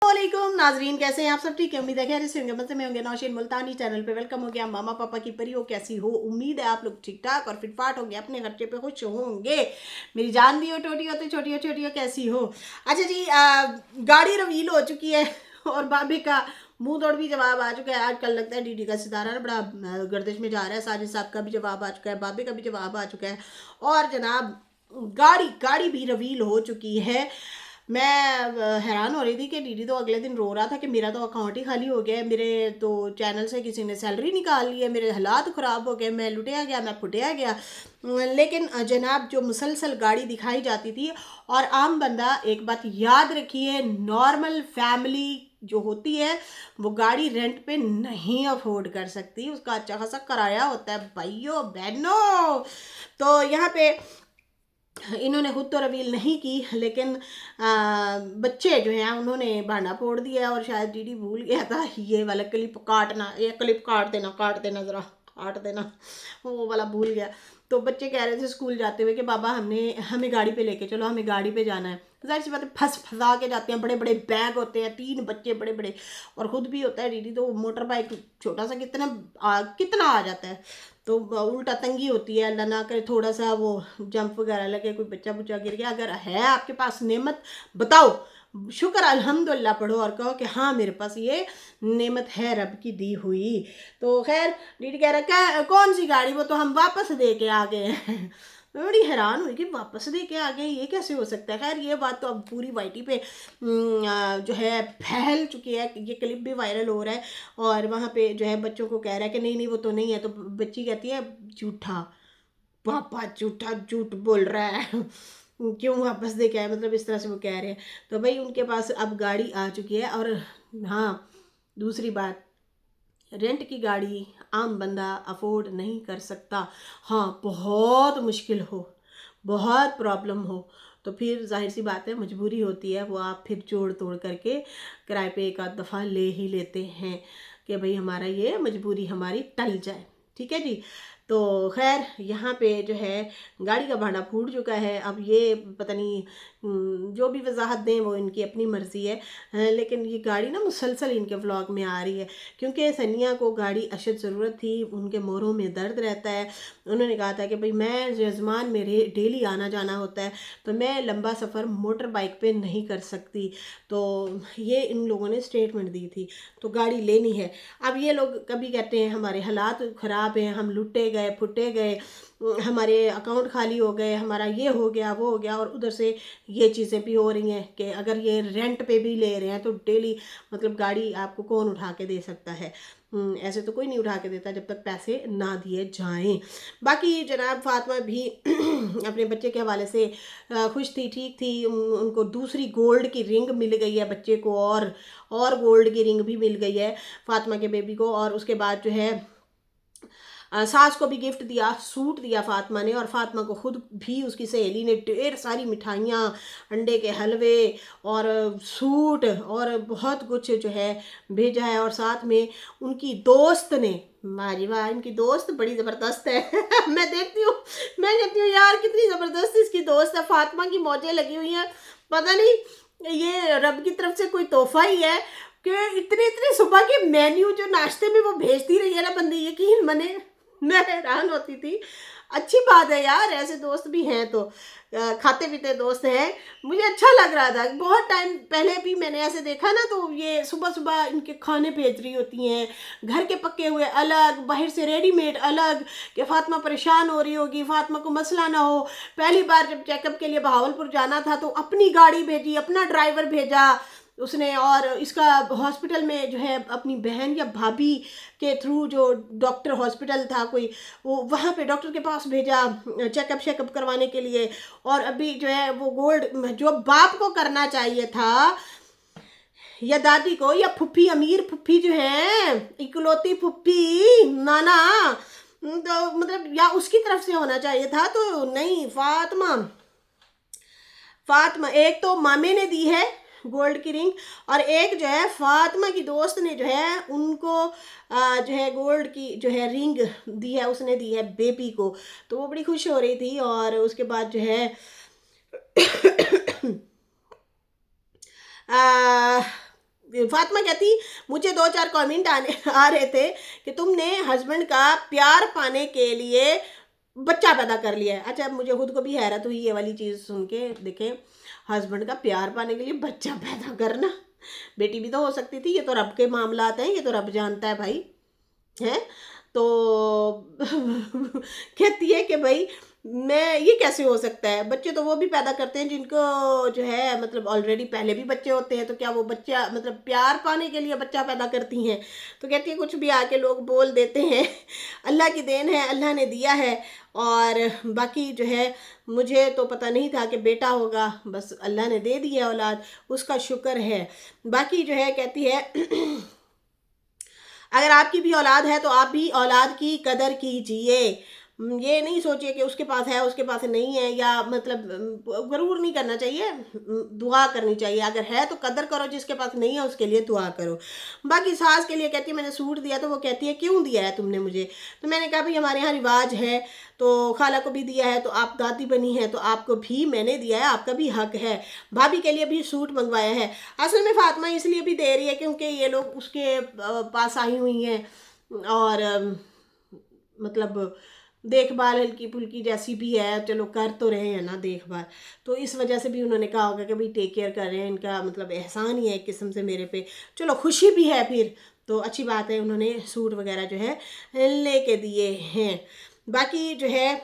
अस्सलामुअलैकुम नाजरीन, कैसे हैं आप सब? ठीक है, उम्मीद है खैर से होंगे, मज़े में होंगे। नौशीन मुल्तानी चैनल पे वेलकम हो गया। मामा पापा की परी हो, कैसी हो? उम्मीद है आप लोग ठीक ठाक और फिटफाट होंगे, अपने खर्चे पे खुश होंगे। मेरी जान भी हो, टोटी हो तो छोटी हो, छोटी हो कैसी हो? अच्छा जी, गाड़ी रिवील हो चुकी है और बाबे का मुंह तोड़ भी जवाब आ चुका है। आजकल लगता है डीडी का सितारा ना बड़ा गर्दिश में जा रहा है। साजिद साहब का भी जवाब आ चुका है, बाबे का भी जवाब आ चुका है और जनाब गाड़ी गाड़ी भी रिवील हो चुकी है। मैं हैरान हो रही थी कि दीदी तो अगले दिन रो रहा था कि मेरा तो अकाउंट ही खाली हो गया है, मेरे तो चैनल से किसी ने सैलरी निकाल ली है, मेरे हालात ख़राब हो गए, मैं लुटिया गया, मैं फुटिया गया। लेकिन जनाब जो मुसलसल गाड़ी दिखाई जाती थी, और आम बंदा, एक बात याद रखिए, नॉर्मल फैमिली जो होती है वो गाड़ी रेंट पे नहीं अफोर्ड कर सकती, उसका अच्छा खासा किराया होता है भाइयों बहनों। तो यहाँ पे इन्होंने खुद तो रिवील नहीं की, लेकिन बच्चे जो हैं उन्होंने बहाना फोड़ दिया और शायद डीडी भूल गया था ये वाला क्लिप काटना, ये क्लिप काट देना ज़रा काट देना, वो वाला भूल गया। तो बच्चे कह रहे थे स्कूल जाते हुए कि बाबा हमें गाड़ी पे लेके चलो, हमें गाड़ी पे जाना है। जाहिर सी बात है, फंसा के जाते हैं, बड़े बड़े बैग होते हैं, 3 बच्चे बड़े बड़े, और ख़ुद भी होता है डीडी, तो मोटर बाइक छोटा सा कितना आ जाता है, तो उल्टा तंगी होती है। अल्लाह ना करे थोड़ा सा वो जंप वगैरह लगे, कोई बच्चा बुच्चा गिर गया, अगर है आपके पास नेमत बताओ, शुक्र अल्हम्दुलिल्लाह पढ़ो और कहो कि हाँ मेरे पास ये नेमत है रब की दी हुई। तो खैर डीडी कह रहा है कौन सी गाड़ी, वो तो हम वापस दे के आ गए हैं। मैं बड़ी हैरान हुई कि वापस दे के आ गए, ये कैसे हो सकता है? खैर ये बात तो अब पूरी वाईटी पे जो है फैल चुकी है, ये क्लिप भी वायरल हो रहा है और वहाँ पे जो है बच्चों को कह रहा है कि नहीं नहीं वो तो नहीं है, तो बच्ची कहती है झूठा, पापा झूठा झूठ बोल रहा है क्यों वापस दे के आए, मतलब इस तरह से वो कह रहे हैं। तो भाई उनके पास अब गाड़ी आ चुकी है। और हाँ, दूसरी बात, रेंट की गाड़ी आम बंदा अफोर्ड नहीं कर सकता। हाँ, बहुत मुश्किल हो, बहुत प्रॉब्लम हो, तो फिर जाहिर सी बात है मजबूरी होती है, वो आप फिर जोड़ तोड़ करके किराए पे एक आध दफ़ा ले ही लेते हैं कि भाई हमारा ये मजबूरी हमारी टल जाए। ठीक है जी। तो खैर यहाँ पे जो है गाड़ी का भाड़ा फूट चुका है। अब ये पता नहीं जो भी वजाहत दें वो इनकी अपनी मर्ज़ी है, लेकिन ये गाड़ी ना मुसलसल इनके व्लॉग में आ रही है क्योंकि सनिया को गाड़ी अशद ज़रूरत थी, उनके मोरों में दर्द रहता है। उन्होंने कहा था कि भाई मैं जजमान मेरे डेली आना जाना होता है, तो मैं लंबा सफ़र मोटर बाइक पे नहीं कर सकती। तो ये इन लोगों ने स्टेटमेंट दी थी, तो गाड़ी लेनी है। अब ये लोग कभी कहते हैं हमारे हालात ख़राब हैं, हम लुटे गए फुटे गए, हमारे अकाउंट खाली हो गए, हमारा ये हो गया वो हो गया, और उधर से ये चीज़ें भी हो रही हैं कि अगर ये रेंट पे भी ले रहे हैं तो डेली मतलब गाड़ी आपको कौन उठा के दे सकता है? ऐसे तो कोई नहीं उठा के देता जब तक पैसे ना दिए जाएं। बाकी जनाब फातिमा भी अपने बच्चे के हवाले से खुश थी, ठीक थी। उनको दूसरी गोल्ड की रिंग मिल गई है बच्चे को, और गोल्ड की रिंग भी मिल गई है फातिमा के बेबी को। और उसके बाद जो है सास को भी गिफ्ट दिया, सूट दिया फातिमा ने, और फातिमा को खुद भी उसकी सहेली ने ढेर सारी मिठाइयाँ, अंडे के हलवे और सूट और बहुत कुछ जो है भेजा है। और साथ में उनकी दोस्त ने, मारी वाह इनकी दोस्त बड़ी ज़बरदस्त है मैं कहती हूँ यार कितनी ज़बरदस्त इसकी दोस्त है। फातिमा की मौजें लगी हुई हैं, पता नहीं ये रब की तरफ से कोई तोहफा ही है कि इतने इतने सुबह के मेन्यू जो नाश्ते में वो भेजती रही है ना बंदी, यकीन मने मैं हैरान होती थी। अच्छी बात है यार, ऐसे दोस्त भी हैं तो खाते पीते दोस्त हैं। मुझे अच्छा लग रहा था, बहुत टाइम पहले भी मैंने ऐसे देखा ना, तो ये सुबह सुबह इनके खाने भेज रही होती हैं, घर के पके हुए अलग, बाहर से रेडीमेड अलग, कि फातिमा परेशान हो रही होगी, फातिमा को मसला ना हो। पहली बार जब चेकअप के लिए बहावलपुर जाना था तो अपनी गाड़ी भेजी, अपना ड्राइवर भेजा उसने, और इसका हॉस्पिटल में जो है अपनी बहन या भाभी के थ्रू, जो डॉक्टर हॉस्पिटल था कोई, वो वहाँ पे डॉक्टर के पास भेजा चेकअप करवाने के लिए। और अभी जो है वो गोल्ड जो बाप को करना चाहिए था या दादी को या फुफ्फी, अमीर फुफ्फी जो है इकलौती फुफ्फी नाना, तो मतलब या उसकी तरफ से होना चाहिए था, तो नहीं, फातिमा एक तो मामे ने दी है गोल्ड की रिंग, और एक जो है फातिमा की दोस्त ने जो है उनको जो है गोल्ड की जो है रिंग दी है, उसने दी है बेबी को। तो वो बड़ी खुश हो रही थी। और उसके बाद जो है फातिमा कहती मुझे 2-4 कमेंट आ रहे थे कि तुमने हस्बैंड का प्यार पाने के लिए बच्चा पैदा कर लिया है। अच्छा, मुझे खुद को भी हैरत हुई ये वाली चीज़ सुन के। देखें, हस्बैंड का प्यार पाने के लिए बच्चा पैदा करना, बेटी भी तो हो सकती थी। ये तो रब के मामलात हैं, ये तो रब जानता है भाई, है। तो कहती है कि भाई मैं, ये कैसे हो सकता है? बच्चे तो वो भी पैदा करते हैं जिनको जो है मतलब ऑलरेडी पहले भी बच्चे होते हैं, तो क्या वो बच्चा मतलब प्यार पाने के लिए बच्चा पैदा करती हैं? तो कहती है कुछ भी आके लोग बोल देते हैं, अल्लाह की देन है, अल्लाह ने दिया है। और बाकी जो है मुझे तो पता नहीं था कि बेटा होगा, बस अल्लाह ने दे दिया औलाद, उसका शुक्र है। बाकी जो है कहती है अगर आपकी भी औलाद है तो आप भी औलाद की कदर कीजिए। ये नहीं सोचिए कि उसके पास है उसके पास नहीं है, या मतलब गरूर नहीं करना चाहिए, दुआ करनी चाहिए। अगर है तो कदर करो, जिसके पास नहीं है उसके लिए दुआ करो। बाकी सास के लिए कहती है मैंने सूट दिया, तो वो कहती है क्यों दिया है तुमने मुझे? तो मैंने कहा भाई हमारे यहाँ रिवाज है, तो खाला को भी दिया है, तो आप दादी बनी है तो आपको भी मैंने दिया है, आपका भी हक है। भाभी के लिए भी सूट मंगवाया है। असल में फातिमा इसलिए भी दे रही है क्योंकि ये लोग उसके पास आई हुई हैं, और मतलब देखभाल हल्की फुल्की जैसी भी है, चलो कर तो रहे हैं ना देखभाल, तो इस वजह से भी उन्होंने कहा होगा कि भाई टेक केयर कर रहे हैं, इनका मतलब एहसान ही है एक किस्म से मेरे पे। चलो खुशी भी है फिर तो अच्छी बात है, उन्होंने सूट वगैरह जो है लेके दिए हैं। बाकी जो है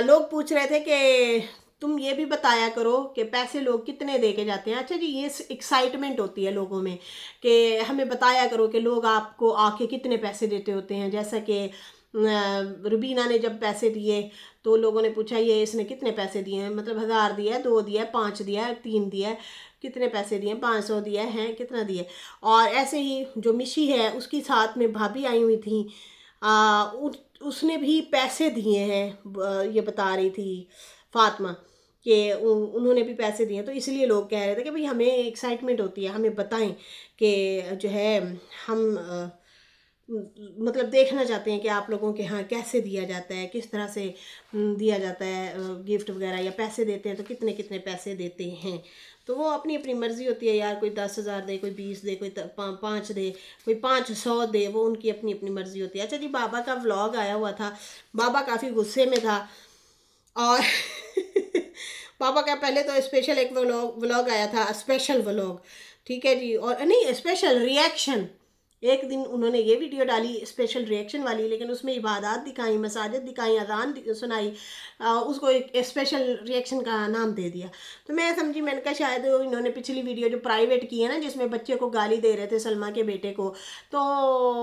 लोग पूछ रहे थे कि तुम ये भी बताया करो कि पैसे लोग कितने दे के जाते हैं। अच्छा जी, ये एक्साइटमेंट होती है लोगों में कि हमें बताया करो कि लोग आपको आके कितने पैसे देते होते हैं। जैसा कि रुबीना ने जब पैसे दिए तो लोगों ने पूछा ये इसने कितने पैसे दिए हैं, मतलब 1000 दिया है, 2 दिया है, 5 दिया है, 3 दिया है, कितने पैसे दिए, 500 दिया है, कितना दिए। और ऐसे ही जो मिशी है उसकी साथ में भाभी आई हुई थी, उसने भी पैसे दिए हैं, ये बता रही थी फातिमा कि उन्होंने भी पैसे दिए। तो इसलिए लोग कह रहे थे कि भाई हमें एक्साइटमेंट होती है, हमें बताएं कि जो है हम मतलब देखना चाहते हैं कि आप लोगों के यहाँ कैसे दिया जाता है, किस तरह से दिया जाता है गिफ्ट वगैरह, या पैसे देते हैं तो कितने कितने पैसे देते हैं। तो वो अपनी अपनी मर्ज़ी होती है यार, कोई 10,000 दे, कोई 20 दे, कोई 5 दे, कोई 500 दे, वो उनकी अपनी अपनी मर्ज़ी होती है। अच्छा जी, बाबा का व्लॉग आया हुआ था, बाबा काफ़ी गुस्से में था, और पापा का पहले तो स्पेशल एक व्लॉग आया था, स्पेशल व्लॉग, ठीक है जी, और नहीं स्पेशल रिएक्शन। एक दिन उन्होंने ये वीडियो डाली स्पेशल रिएक्शन वाली, लेकिन उसमें इबादत दिखाई, मसाजिद दिखाई, अजान सुनाई, उसको एक स्पेशल रिएक्शन का नाम दे दिया। तो मैं समझी, मैंने कहा शायद इन्होंने पिछली वीडियो जो प्राइवेट की है ना, जिसमें बच्चे को गाली दे रहे थे, सलमा के बेटे को, तो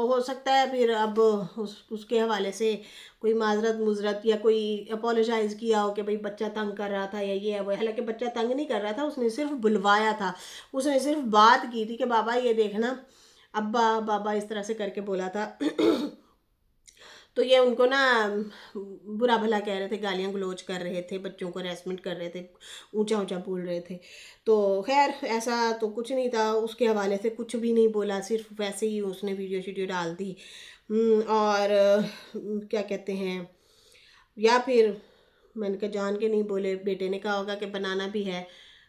हो सकता है फिर अब उसके हवाले से कोई माजरत मुजरत या कोई अपोलोजाइज़ किया हो कि भाई बच्चा तंग कर रहा था या ये है वो। हालांकि बच्चा तंग नहीं कर रहा था, उसने सिर्फ बुलवाया था, उसने सिर्फ बात की थी कि बाबा ये देखना, अब्बा बाबा इस तरह से करके बोला था। तो ये उनको ना बुरा भला कह रहे थे, गालियाँ गलोच कर रहे थे, बच्चों को हरेसमेंट कर रहे थे, ऊंचा ऊंचा बोल रहे थे। तो खैर ऐसा तो कुछ नहीं था, उसके हवाले से कुछ भी नहीं बोला, सिर्फ वैसे ही उसने वीडियो डाल दी। और क्या कहते हैं, या फिर मैंने कहा जान के नहीं बोले, बेटे ने कहा होगा कि बनाना भी है,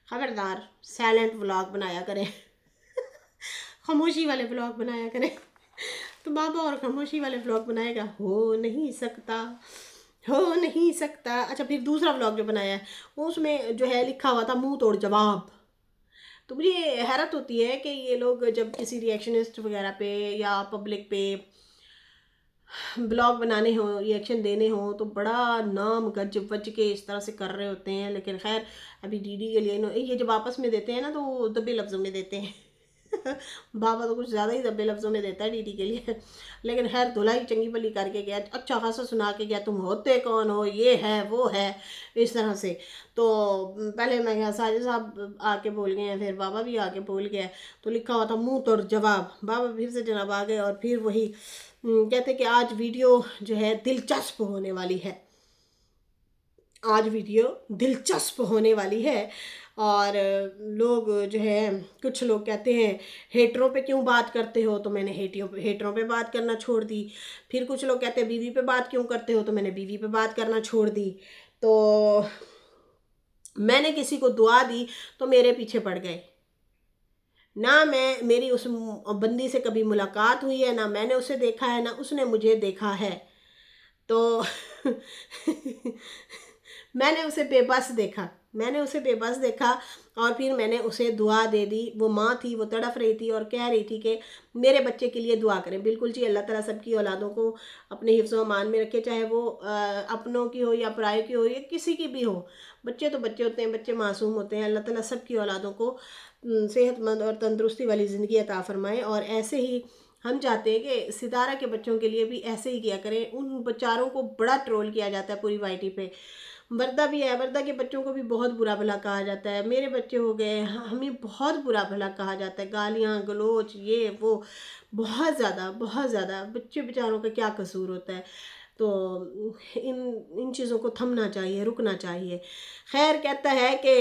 खबरदार साइलेंट व्लॉग बनाया करें। खामोशी वाले व्लॉग बनाया करें। तो बाबा और खामोशी वाले व्लॉग बनाएगा, हो नहीं सकता, हो नहीं सकता। अच्छा, फिर दूसरा व्लॉग जो बनाया है उसमें जो है लिखा हुआ था मुंह तोड़ जवाब। तो मुझे हैरत होती है कि ये लोग जब किसी रिएक्शनिस्ट वगैरह पे या पब्लिक पे ब्लॉग बनाने हो, रिएक्शन देने हो, तो बड़ा नाम गज वज के इस तरह से कर रहे होते हैं। लेकिन खैर अभी डीडी के लिए ये जब आपस में देते हैं ना, तो दबे लफ्ज़ों में देते हैं। बाबा तो कुछ ज़्यादा ही दबे लफ्ज़ों में देता है डीडी के लिए। लेकिन खैर धुलाई चंगी भली करके गया, अच्छा खासा सुना के गया, तुम होते कौन हो, ये है वो है, इस तरह से। तो पहले मैं क्या साजिद साहब आके बोल गए हैं, फिर बाबा भी आके बोल गया, तो लिखा हुआ था मुंह तोड़ जवाब। बाबा फिर से जनाब आ गए और फिर वही कहते कि आज वीडियो जो है दिलचस्प होने वाली है, आज वीडियो दिलचस्प होने वाली है। और लोग जो है, कुछ लोग कहते हैं हेटरों पे क्यों बात करते हो, तो मैंने हेटरों पे बात करना छोड़ दी। फिर कुछ लोग कहते हैं बीवी पे बात क्यों करते हो, तो मैंने बीवी पे बात करना छोड़ दी। तो मैंने किसी को दुआ दी तो मेरे पीछे पड़ गए, ना मेरी उस बंदी से कभी मुलाकात हुई है, ना मैंने उसे देखा है, ना उसने मुझे देखा है। तो मैंने उसे बेबस देखा और फिर मैंने उसे दुआ दे दी। वो माँ थी, वो तड़फ रही थी और कह रही थी कि मेरे बच्चे के लिए दुआ करें। बिल्कुल जी, अल्लाह ताला सबकी औलादों को अपने हिफ्ज़ व अमान में रखे, चाहे वो अपनों की हो या पराये की हो या किसी की भी हो। बच्चे तो बच्चे होते हैं, बच्चे मासूम होते हैं। अल्लाह ताला सबकी औलादों को सेहतमंद और तंदुरुस्ती वाली ज़िंदगी अता फ़रमाए। और ऐसे ही हम चाहते हैं कि सितारा के बच्चों के लिए भी ऐसे ही किया करें। उन बेचारों को बड़ा ट्रोल किया जाता है पूरी वाईटी पे। वरदा भी है, वरदा के बच्चों को भी बहुत बुरा भला कहा जाता है। मेरे बच्चे हो गए, हमें बहुत बुरा भला कहा जाता है, गालियाँ गलोच ये वो, बहुत ज़्यादा। बच्चे बेचारों का क्या कसूर होता है। तो इन इन चीज़ों को थमना चाहिए, रुकना चाहिए। खैर, कहता है कि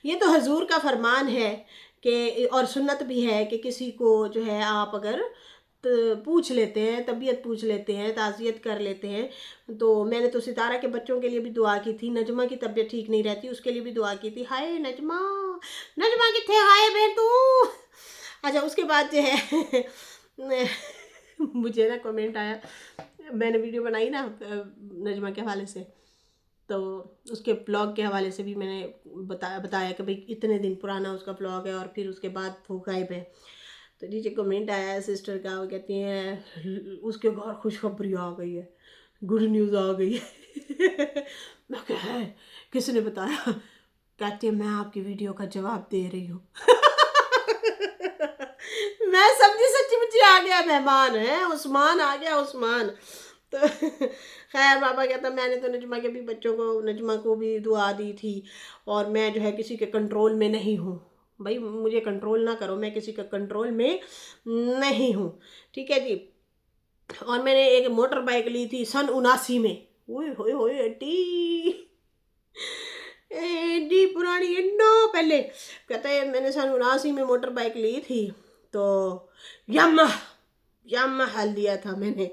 ये तो हजूर का फरमान है कि, और सुन्नत भी है कि किसी को जो है आप अगर पूछ लेते हैं, तबीयत पूछ लेते हैं, ताज़ियत कर लेते हैं। तो मैंने तो सितारा के बच्चों के लिए भी दुआ की थी। नजमा की तबीयत ठीक नहीं रहती, उसके लिए भी दुआ की थी। हाय नजमा, नजमा किथे हाय बहन तू। अच्छा, उसके बाद जो है मुझे ना कमेंट आया, मैंने वीडियो बनाई ना नजमा के हवाले से, तो उसके ब्लॉग के हवाले से भी मैंने बताया कि भाई इतने दिन पुराना उसका ब्लॉग है और फिर उसके बाद वो गायब है। तो नीचे कमेंट आया है सिस्टर का, वो कहती हैं उसके घर खुशखबरी आ गई है, गुड न्यूज़ आ गई है। मैं क्या है, किसने बताया? कहती है मैं आपकी वीडियो का जवाब दे रही हूँ। मैं समझी सच्ची मुच्ची आ गया मेहमान है, उस्मान आ गया, उस्मान। तो खैर, पापा कहता मैंने तो नजमा के भी बच्चों को, नजमा को भी दुआ दी थी और मैं जो है किसी के कंट्रोल में नहीं हूँ। भाई मुझे कंट्रोल ना करो, मैं किसी के कंट्रोल में नहीं हूँ, ठीक है जी। और मैंने एक मोटर बाइक ली थी सन 79 में। ओए होए होए एडी एडी पुरानी, इन्नो पहले। कहता है मैंने सन 79 में मोटर बाइक ली थी, तो यामाहा लिया था मैंने।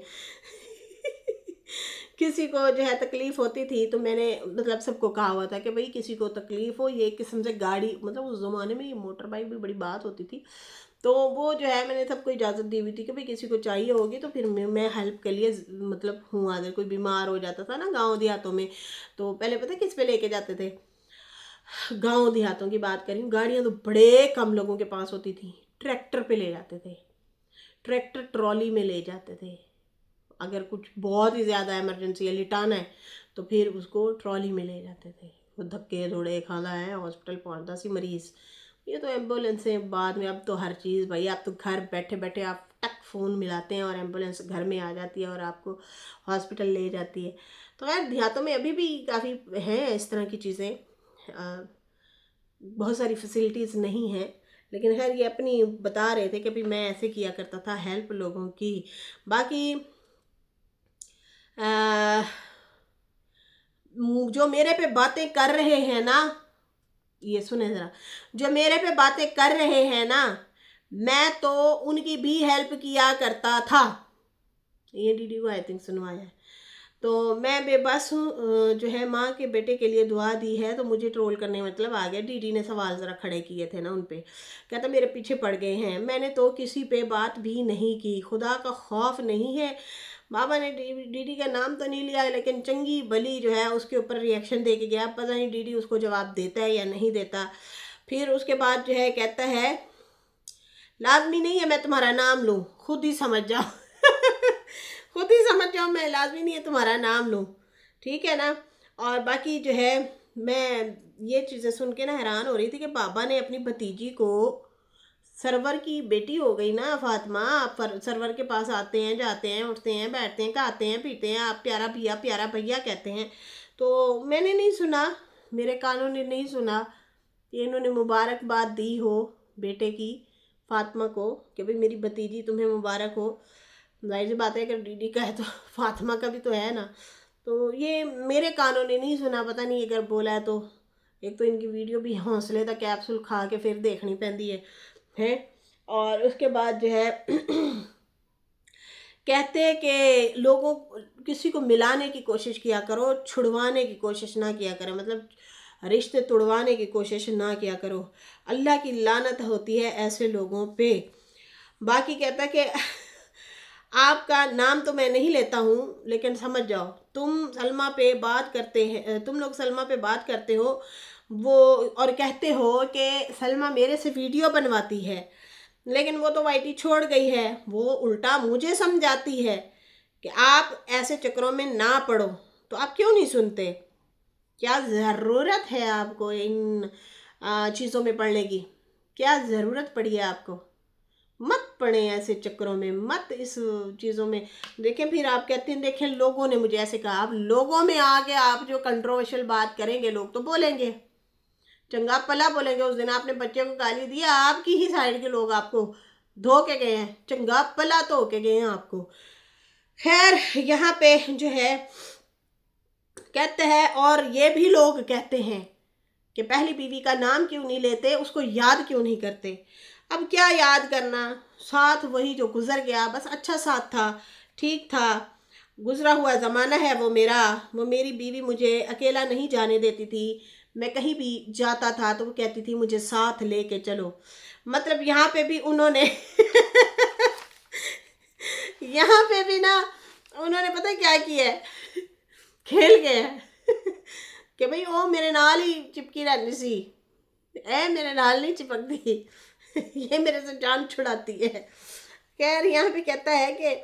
किसी को जो है तकलीफ़ होती थी तो मैंने मतलब सबको कहा हुआ था कि भाई किसी को तकलीफ़ हो, ये किस्म से गाड़ी, मतलब उस ज़माने में ये मोटर बाइक भी बड़ी बात होती थी। तो वो जो है मैंने सबको इजाज़त दी हुई थी कि भाई किसी को चाहिए होगी तो फिर मैं हेल्प के लिए मतलब हूँ। अगर कोई बीमार हो जाता था ना गाँव देहातों में, तो पहले पता है किस पे लेके जाते थे? गाँव देहातों की बात करी, गाड़ियाँ तो बड़े कम लोगों के पास होती थी। ट्रैक्टर पे ले जाते थे, ट्रैक्टर ट्रॉली में ले जाते थे। अगर कुछ बहुत ही ज़्यादा इमरजेंसी है, लिटाना है, तो फिर उसको ट्रॉली में ले जाते थे। वो धक्के थोड़े खाना है, हॉस्पिटल पहुंचता सी मरीज़। ये तो एम्बुलेंस से बाद में, अब तो हर चीज़ भाई, आप तो घर बैठे बैठे आप टक फ़ोन मिलाते हैं और एम्बुलेंस घर में आ जाती है और आपको हॉस्पिटल ले जाती है। तो खैर देहातों में अभी भी काफ़ी हैं इस तरह की चीज़ें, बहुत सारी फैसिलिटीज़ नहीं हैं। लेकिन खैर ये अपनी बता रहे थे कि भाई मैं ऐसे किया करता था हेल्प लोगों की। बाकी जो मेरे पे बातें कर रहे हैं ना, ये सुने ज़रा, जो मेरे पे बातें कर रहे हैं ना, मैं तो उनकी भी हेल्प किया करता था। ये दीदी को आई थिंक सुनवाया है। तो मैं बेबस हूँ, जो है माँ के बेटे के लिए दुआ दी है तो मुझे ट्रोल करने मतलब आ गया। डीडी ने सवाल ज़रा खड़े किए थे ना उन पे, कहता मेरे पीछे पड़ गए हैं। मैंने तो किसी पे बात भी नहीं की, खुदा का खौफ नहीं है। बाबा ने डीडी का नाम तो नहीं लिया, लेकिन चंगी भली जो है उसके ऊपर रिएक्शन दे के गया। पता नहीं डीडी उसको जवाब देता है या नहीं देता। फिर उसके बाद जो है कहता है लाजमी नहीं है मैं तुम्हारा नाम लूँ, खुद ही समझ जाओ। खुद ही समझ जाओ, मैं लाजमी नहीं है तुम्हारा नाम लूँ, ठीक है ना। और बाकी जो है मैं ये चीज़ें सुन के ना हैरान हो रही थी कि बाबा ने अपनी भतीजी को, सरवर की बेटी हो गई ना फातिमा, आप सरवर के पास आते हैं, जाते हैं, उठते हैं, बैठते हैं, खाते हैं, पीते हैं, आप प्यारा भैया कहते हैं। तो मैंने नहीं सुना, मेरे कानों ने नहीं सुना कि इन्होंने मुबारकबाद दी हो बेटे की, फातिमा को, कि भाई मेरी भतीजी तुम्हें मुबारक हो। जाहिर सी बात है अगर डीडी का है तो फातिमा का भी तो है ना। तो ये मेरे कानों ने नहीं सुना, पता नहीं अगर बोला है तो। एक तो इनकी वीडियो भी हौसले का कैप्सूल खा के फिर देखनी पैंदी है। और उसके बाद जो है कहते हैं कि लोगों किसी को मिलाने की कोशिश किया करो, छुड़वाने की कोशिश ना किया करें। मतलब रिश्ते तोड़वाने की कोशिश ना किया करो, अल्लाह की लानत होती है ऐसे लोगों पे। बाकी कहता है कि आपका नाम तो मैं नहीं लेता हूँ, लेकिन समझ जाओ तुम सलमा पे बात करते हैं, तुम लोग सलमा पे बात करते हो वो, और कहते हो कि सलमा मेरे से वीडियो बनवाती है, लेकिन वो तो वाईटी छोड़ गई है। वो उल्टा मुझे समझाती है कि आप ऐसे चक्रों में ना पड़ो, तो आप क्यों नहीं सुनते? क्या ज़रूरत है आपको इन चीज़ों में पढ़ने की? क्या ज़रूरत पड़ी है आपको? मत पड़े ऐसे चक्रों में, मत इस चीज़ों में। देखें फिर आप कहते हैं देखें लोगों ने मुझे ऐसे कहा। आप लोगों में आके आप जो कंट्रोवर्शियल बात करेंगे लोग तो बोलेंगे, चंगा पला बोलेंगे। उस दिन आपने बच्चे को गाली दी, आपकी ही साइड के लोग आपको धो के गए हैं, चंगा पला तो होके गए हैं आपको। खैर यहाँ पे जो है कहते हैं, और ये भी लोग कहते हैं कि पहली बीवी का नाम क्यों नहीं लेते, उसको याद क्यों नहीं करते। अब क्या याद करना, साथ वही जो गुजर गया, बस अच्छा साथ था, ठीक था, गुजरा हुआ ज़माना है वो मेरा। वो मेरी बीवी मुझे अकेला नहीं जाने देती थी, मैं कहीं भी जाता था तो वो कहती थी मुझे साथ लेके चलो। मतलब यहाँ पे भी उन्होंने यहाँ पे भी ना उन्होंने पता क्या किया है, खेल गए हैं कि भाई ओ मेरे नाल ही चिपकी रहती सी, ए मेरे नाल नहीं चिपकती ये मेरे से जान छुड़ाती है। खैर यहाँ पे कहता है कि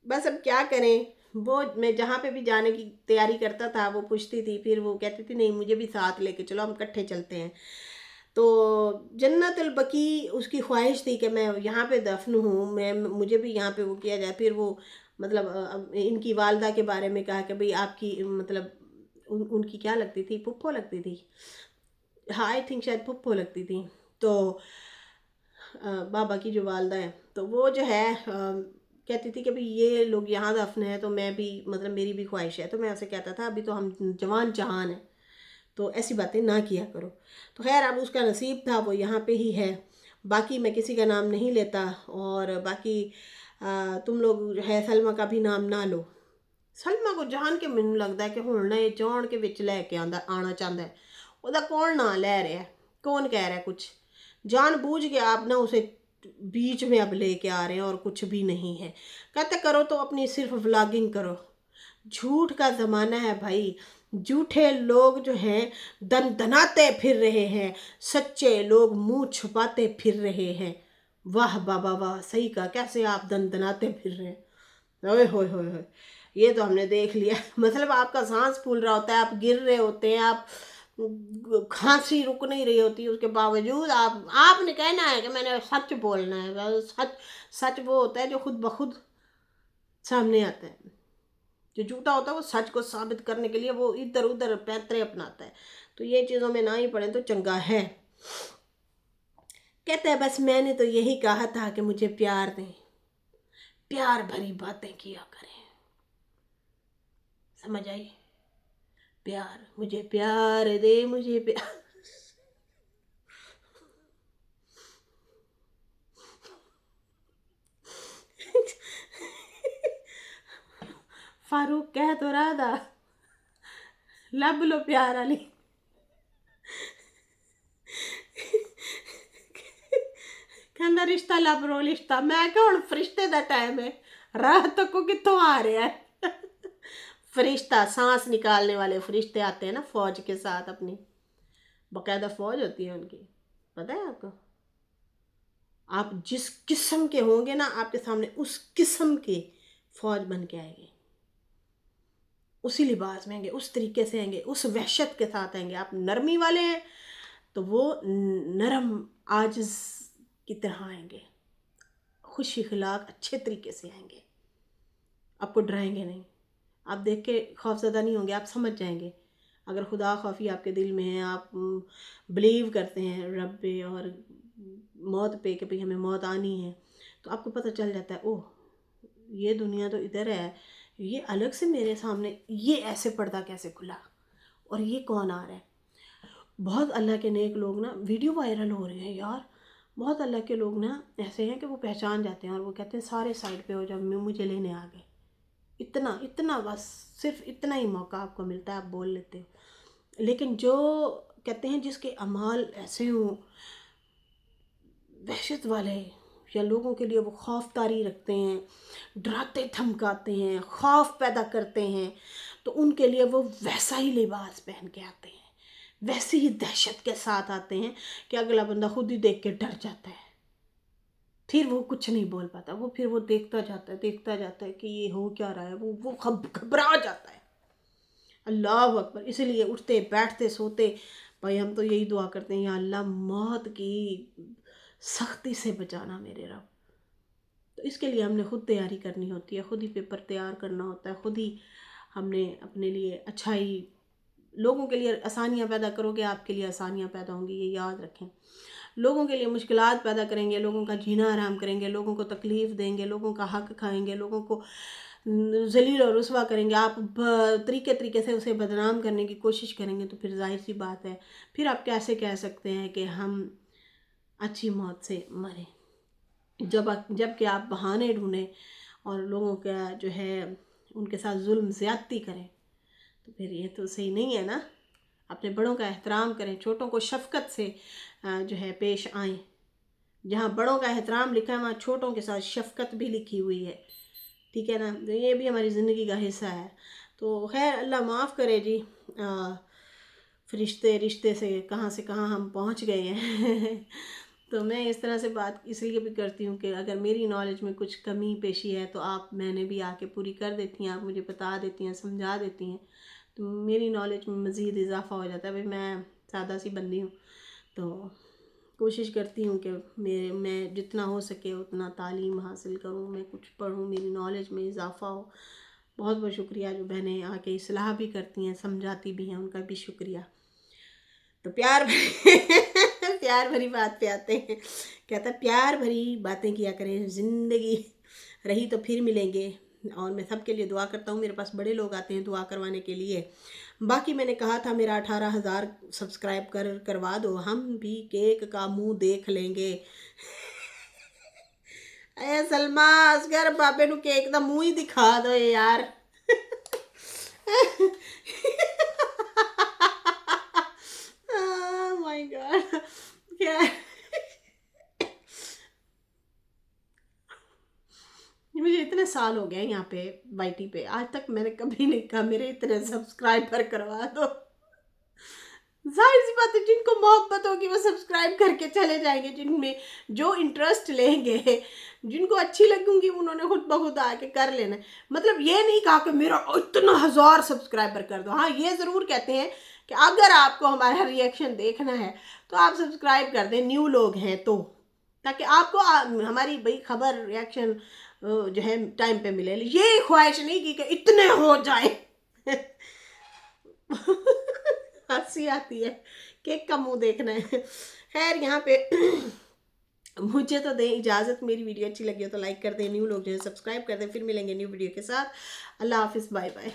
बस अब क्या करें। वो मैं जहाँ पे भी जाने की तैयारी करता था वो पूछती थी, फिर वो कहती थी नहीं मुझे भी साथ लेके चलो, हम इकट्ठे चलते हैं। तो जन्नतुल बकी उसकी ख्वाहिश थी कि मैं यहाँ पे दफन हूँ, मैं मुझे भी यहाँ पे वो किया जाए। फिर वो मतलब इनकी वालदा के बारे में कहा कि भाई आपकी मतलब उनकी क्या लगती थी, पुप्पो लगती थी, हाँ आई थिंक शायद पुप्पो लगती थी। तो बाबा की जो वालदा है तो वो जो है कहती थी कि भाई ये लोग यहाँ दफन है तो मैं भी मतलब मेरी भी ख्वाहिश है। तो मैं ऐसे कहता था अभी तो हम जवान जहान हैं तो ऐसी बातें ना किया करो। तो खैर अब उसका नसीब था वो यहाँ पे ही है। बाकी मैं किसी का नाम नहीं लेता, और बाकी तुम लोग जो है सलमा का भी नाम ना लो। सलमा को जान के मैनू लगता है कि हुण ना ये जान के विच लैके आना चाहता है। ਉਹਦਾ कौन ना लै रहा है, कौन कह रहा है कुछ, जान बूझ के आप ना उसे बीच में अब लेके आ रहे हैं और कुछ भी नहीं है। कहते करो तो अपनी सिर्फ व्लॉगिंग करो। झूठ का ज़माना है भाई, झूठे लोग जो हैं दन दनाते फिर रहे हैं, सच्चे लोग मुंह छुपाते फिर रहे हैं। वाह बाबा वाह, सही कहा, कैसे आप दन दनाते फिर रहे हैं। ओए होए होए होए, ये तो हमने देख लिया मतलब आपका सांस फूल रहा होता है, आप गिर रहे होते हैं, आप खांसी रुक नहीं रही होती, उसके बावजूद आपने कहना है कि मैंने सच बोलना है। सच सच वो होता है जो खुद ब खुद सामने आता है। जो झूठा होता है वो सच को साबित करने के लिए वो इधर उधर पैंतरे अपनाता है। तो ये चीज़ों में ना ही पड़े तो चंगा है। कहता है बस मैंने तो यही कहा था कि मुझे प्यार दें, प्यार भरी बातें किया करें। समझ आई? प्यार, मुझे प्यार दे, मुझे प्यार फारूक कह तो रहा था लब लो प्यार वाली कहना रिश्ता लब लो रिश्ता। मैं क्या हुण फरिश्ते दा टाइम है, रात को कितों आ रहा है फरिश्ता, सांस निकालने वाले फरिश्ते आते हैं ना फौज के साथ, अपनी बाकायदा फौज होती है उनकी, पता है आपको। आप जिस किस्म के होंगे ना आपके सामने उस किस्म के फौज बन के आएंगे, उसी लिबास में आएंगे, उस तरीके से आएंगे, उस वहशत के साथ आएंगे। आप नरमी वाले हैं तो वो नरम आजिज़ की तरह आएंगे, खुश इखलाक अच्छे तरीके से आएंगे, आपको डराएंगे नहीं। आप देख के खौफज़दा नहीं होंगे, आप समझ जाएंगे। अगर खुदा खौफी आपके दिल में है, आप बिलीव करते हैं रब पे और मौत पे कि भाई हमें मौत आनी है, तो आपको पता चल जाता है ओह ये दुनिया तो इधर है, ये अलग से मेरे सामने ये ऐसे पर्दा कैसे खुला, और ये कौन आ रहा है। बहुत अल्लाह के नेक लोग ना वीडियो वायरल हो रहे हैं यार, बहुत अल्लाह के लोग ना ऐसे हैं कि वो पहचान जाते हैं और वो कहते हैं सारे साइड पे हो जाओ, मुझे लेने आ गए। इतना इतना बस सिर्फ इतना ही मौका आपको मिलता है, आप बोल लेते हो। लेकिन जो कहते हैं जिसके अमाल ऐसे हों वहशत वाले, या लोगों के लिए वो खौफ तारी रखते हैं, डराते धमकाते हैं, खौफ पैदा करते हैं, तो उनके लिए वो वैसा ही लिबास पहन के आते हैं, वैसे ही दहशत के साथ आते हैं कि अगला बंदा खुद ही देख के डर जाता है। फिर वो कुछ नहीं बोल पाता, वो फिर वो देखता जाता है कि ये हो क्या रहा है, वो घबरा जाता है। अल्लाह अकबर। इसलिए उठते बैठते सोते भाई हम तो यही दुआ करते हैं, या अल्लाह मौत की सख्ती से बचाना मेरे रब। तो इसके लिए हमने खुद तैयारी करनी होती है, खुद ही पेपर तैयार करना होता है, खुद ही हमने अपने लिए अच्छाई, लोगों के लिए आसानियाँ पैदा करोगे आपके लिए आसानियाँ पैदा होंगी, ये याद रखें। लोगों के लिए मुश्किलात पैदा करेंगे, लोगों का जीना हराम करेंगे, लोगों को तकलीफ़ देंगे, लोगों का हक खाएंगे, लोगों को ज़लील और रुस्वा करेंगे, आप तरीके से उसे बदनाम करने की कोशिश करेंगे, तो फिर जाहिर सी बात है फिर आप कैसे कह सकते हैं कि हम अच्छी मौत से मरें। जब कि आप बहाने ढूंढें और लोगों का जो है उनके साथ जुल्म ज़्यादती करें, तो फिर ये तो सही नहीं है ना। अपने बड़ों का एहतराम करें, छोटों को शफ़क़त से जो है पेश आएँ। जहाँ बड़ों का एहतराम लिखा है वहाँ छोटों के साथ शफ़क़त भी लिखी हुई है, ठीक है ना। तो ये भी हमारी ज़िंदगी का हिस्सा है। तो खैर अल्लाह माफ़ करे जी, रिश्ते से कहाँ हम पहुँच गए हैं। तो मैं इस तरह से बात इसलिए भी करती हूँ कि अगर मेरी नॉलेज में कुछ कमी पेशी है तो आप मैंने भी आके पूरी कर देती हैं, आप मुझे बता देती हैं, समझा देती हैं, तो मेरी नॉलेज में मज़ीद इजाफ़ा हो जाता है। भाई मैं सादा सी बंदी हूँ, तो कोशिश करती हूँ कि मैं जितना हो सके उतना तालीम हासिल करूँ, मैं कुछ पढ़ूँ, मेरी नॉलेज में इजाफ़ा हो। बहुत बहुत शुक्रिया जो बहनें आके इस्लाह भी करती हैं, समझाती भी हैं, उनका भी शुक्रिया। तो प्यार भरी बात पे आते हैं। कहता है प्यार भरी बातें किया करें, ज़िंदगी रही तो फिर मिलेंगे। और मैं सबके लिए दुआ करता हूँ, मेरे पास बड़े लोग आते हैं दुआ करवाने के लिए। बाकी मैंने कहा था मेरा 18,000 सब्सक्राइब करवा दो, हम भी केक का मुंह देख लेंगे। ए सलमा असगर बाबे नू केक का मुंह ही दिखा दो यार। My God. क्या मुझे इतने साल हो गए यहाँ पे वाईटी पे, आज तक मैंने कभी नहीं कहा मेरे इतने सब्सक्राइबर करवा दो। जाहिर सी बात है जिनको मोहब्बत होगी वो सब्सक्राइब करके चले जाएंगे, जिनमें जो इंटरेस्ट लेंगे, जिनको अच्छी लगूंगी उन्होंने खुद ब खुद आके कर लेना। मतलब ये नहीं कहा कि मेरा इतना 1000 सब्सक्राइबर कर दो। हाँ ये ज़रूर कहते हैं कि अगर आपको हमारा रिएक्शन देखना है तो आप सब्सक्राइब कर दें, न्यू लोग हैं तो, ताकि आपको हमारी भाई खबर रिएक्शन जो है टाइम पे मिले। ये ख्वाहिश नहीं की कि इतने हो जाए। हंसी आती है, केक का मुंह देखना है। खैर यहाँ पे मुझे तो दें इजाज़त, मेरी वीडियो अच्छी लगी हो तो लाइक कर दें, न्यू लोग जो है सब्सक्राइब कर दें। फिर मिलेंगे न्यू वीडियो के साथ। अल्लाह हाफिज़, बाय बाय।